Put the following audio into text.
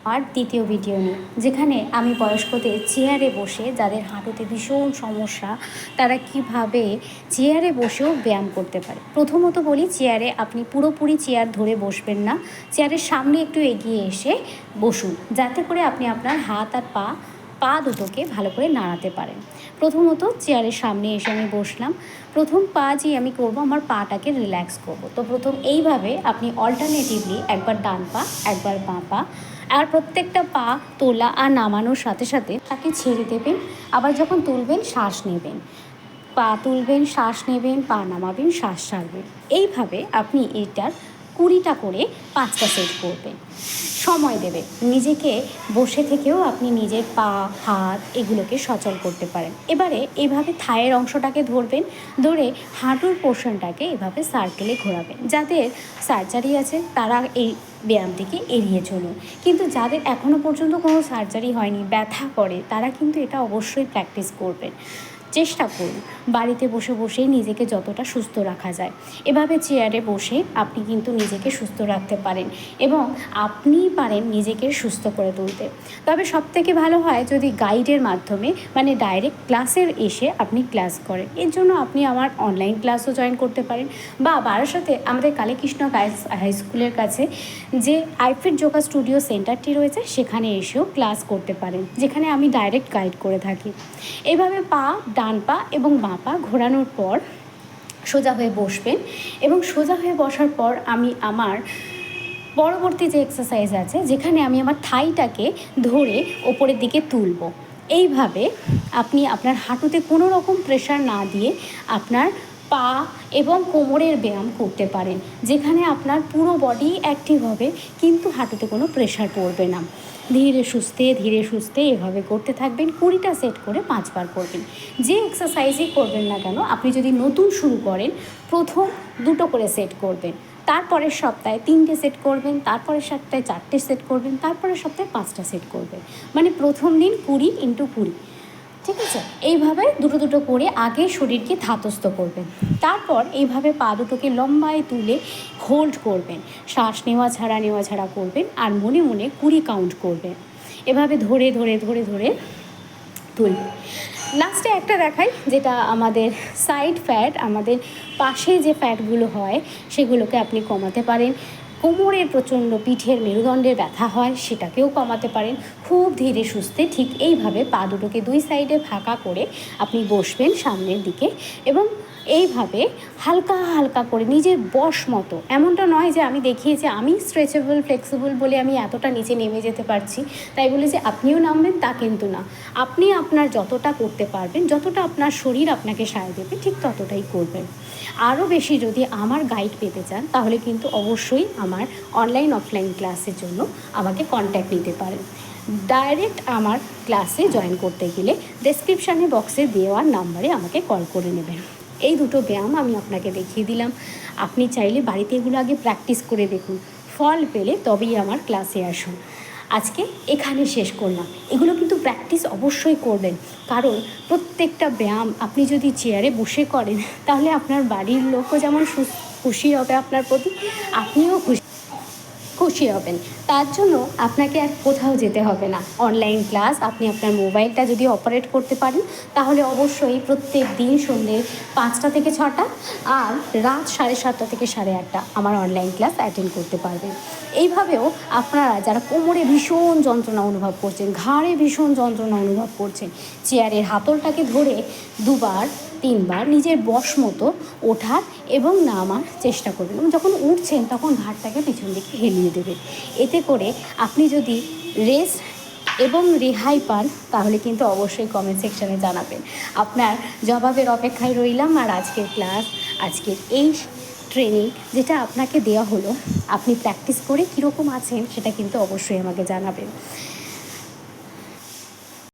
আর দ্বিতীয় ভিডিও নিয়ে, যেখানে আমি বয়স্কদের চেয়ারে বসে যাদের হাঁটুতে ভীষণ সমস্যা তারা কিভাবে চেয়ারে বসেও ব্যায়াম করতে পারে। প্রথমত বলি, চেয়ারে আপনি পুরোপুরি চেয়ার ধরে বসবেন না, চেয়ারের সামনে একটু এগিয়ে এসে বসুন, যাতে করে আপনি আপনার হাত আর পা দুটোকে ভালো করে নাড়াতে পারেন। প্রথমত চেয়ারের সামনে এসে আমি বসলাম। প্রথম পা যে আমি করব, আমার পাটাকে রিল্যাক্স করব। তো প্রথম এইভাবে আপনি অল্টারনেটিভলি একবার ডান পা একবার বাঁ পা, আর প্রত্যেকটা পা তোলা আর নামানোর সাথে সাথে তাকে ছেড়ে দেবেন। আবার যখন তুলবেন শ্বাস নেবেন, পা তুলবেন শ্বাস নেবেন, পা নামাবেন শ্বাস ছাড়বেন। এইভাবে আপনি এটার 20টা করে 5টা সেট করবেন। সময় দেবে নিজেকে, বসে থেকেও আপনি নিজের পা হাত এগুলোকে সচল করতে পারেন। এবারে এইভাবে থায়ের অংশটাকে ধরবেন, ধরে হাঁটুর পোর্শনটাকে এভাবে সার্কেলে ঘোরাবেন। যাদের সার্জারি আছে তারা এই ব্যায়ামটিকে এড়িয়ে চলুন, কিন্তু যাদের এখনও পর্যন্ত কোনো সার্জারি হয়নি, ব্যথা করে, তারা কিন্তু এটা অবশ্যই প্র্যাকটিস করবেন। চেষ্টা করুন বাড়িতে বসে বসেই নিজেকে যতটা সুস্থ রাখা যায়। এভাবে চেয়ারে বসে আপনি কিন্তু নিজেকে সুস্থ রাখতে পারেন এবং আপনিই পারেন নিজেকে সুস্থ করে তুলতে। তবে সবথেকে ভালো হয় যদি গাইডের মাধ্যমে, মানে ডাইরেক্ট ক্লাসের এসে আপনি ক্লাস করেন। এর জন্য আপনি আমার অনলাইন ক্লাসও জয়েন করতে পারেন, বা বারাসাতে আমাদের কালীকৃষ্ণ গার্লস হাই স্কুলের কাছে যে আইফিট যোগা স্টুডিও সেন্টারটি রয়েছে সেখানে এসেও ক্লাস করতে পারেন, যেখানে আমি ডাইরেক্ট গাইড করে থাকি। এভাবে ডান পা এবং বাঁ পা ঘোরানোর পর সোজা হয়ে বসবেন, এবং সোজা হয়ে বসার পর আমি আমার পরবর্তী যে এক্সারসাইজ আছে, যেখানে আমি আমার থাইটাকে ধরে ওপরের দিকে তুলব। এইভাবে আপনি আপনার হাঁটুতে কোনো রকম প্রেশার না দিয়ে আপনার পা এবং কোমরের ব্যায়াম করতে পারেন, যেখানে আপনার পুরো বডি অ্যাক্টিভ হবে কিন্তু হাঁটুতে কোনো প্রেশার পড়বে না। ধীরে সুস্থে এভাবে করতে থাকবেন। 20টা সেট করে 5বার করবেন। যে এক্সারসাইজই করবেন না কেন, আপনি যদি নতুন শুরু করেন, প্রথম 2টো করে সেট করবেন, তারপরের সপ্তাহে 3টে সেট করবেন, তারপরের সপ্তাহে 4টে সেট করবেন, তারপরের সপ্তাহে 5টা সেট করবেন। মানে প্রথম দিন 20x20, ঠিক আছে? এইভাবে দুটো করে আগে শরীরকে ধাতস্থ করবেন, তারপর এইভাবে পা দুটোকে লম্বায় তুলে হোল্ড করবেন, শ্বাস নেওয়া ছাড়া করবেন, আর মনে মনে 20 কাউন্ট করবেন। এভাবে ধরে তুলবেন। লাস্টে একটা দেখাই, যেটা আমাদের সাইড ফ্যাট, আমাদের পাশে যে ফ্যাটগুলো হয় সেগুলোকে আপনি কমাতে পারেন। কোমরের প্রচণ্ড, পিঠের মেরুদণ্ডের ব্যথা হয়, সেটাকেও কমাতে পারেন খুব ধীরে সুস্থে। ঠিক এইভাবে পা দুটোকে 2 সাইডে ফাঁকা করে আপনি বসবেন সামনের দিকে, এবং এইভাবে হালকা করে নিজের বশ মতো, এমনটা নয় যে আমি দেখিয়েছি আমি স্ট্রেচেবল ফ্লেক্সিবল বলে আমি এতটা নিচে নেমে যেতে পারছি, তাই বলে যে আপনিও নামবেন তা কিন্তু না। আপনি আপনার যতটা করতে পারবেন, যতটা আপনার শরীর আপনাকে সায় দেবে, ঠিক ততটাই করবেন। আরও বেশি যদি আমার গাইড পেতে চান, তাহলে কিন্তু অবশ্যই আমার অনলাইন অফলাইন ক্লাসের জন্য আমাকে কন্ট্যাক্ট নিতে পারেন। ডাইরেক্ট আমার ক্লাসে জয়েন করতে গেলে ডেসক্রিপশানে বক্সে দেওয়ার নাম্বারে আমাকে কল করে নেবেন। এই দুটো ব্যায়াম আমি আপনাকে দেখিয়ে দিলাম। আপনি চাইলে বাড়িতে এগুলো আগে প্র্যাকটিস করে দেখুন, ফল পেলে তবেই আমার ক্লাসে আসুন। আজকে এখানে শেষ করলাম। এগুলো কিন্তু প্র্যাকটিস অবশ্যই করবেন, কারণ প্রত্যেকটা ব্যায়াম আপনি যদি চেয়ারে বসে করেন, তাহলে আপনার বাড়ির লোকও যেমন খুশি হবে আপনার প্রতি, আপনিও খুশি হবেন। তার জন্য আপনাকে আর কোথাও যেতে হবে না। অনলাইন ক্লাস আপনি আপনার মোবাইলটা যদি অপারেট করতে পারেন, তাহলে অবশ্যই প্রত্যেক দিন সন্ধ্যে 5টা থেকে 6টা আর রাত 7:30 থেকে 8:30 আমার অনলাইন ক্লাস অ্যাটেন্ড করতে পারবেন। এইভাবেও আপনারা যারা কোমরে ভীষণ যন্ত্রণা অনুভব করছেন, ঘাড়ে ভীষণ যন্ত্রণা অনুভব করছেন, চেয়ারের হাতলটাকে ধরে 2বার 3বার নিজের বশ মতো ওঠার এবং নামার চেষ্টা করবেন, এবং যখন উঠছেন তখন ঘাড়টাকে পিছন দিকে হেলিয়ে দেবেন। এতে করে আপনি যদি রেস্ট এবং রেহাই পান, তাহলে কিন্তু অবশ্যই কমেন্ট সেকশানে জানাবেন। আপনার জবাবের অপেক্ষায় রইলাম। আর আজকের ক্লাস, আজকের এই ট্রেনিং যেটা আপনাকে দেওয়া হলো, আপনি প্র্যাকটিস করে কীরকম আছেন সেটা কিন্তু অবশ্যই আমাকে জানাবেন।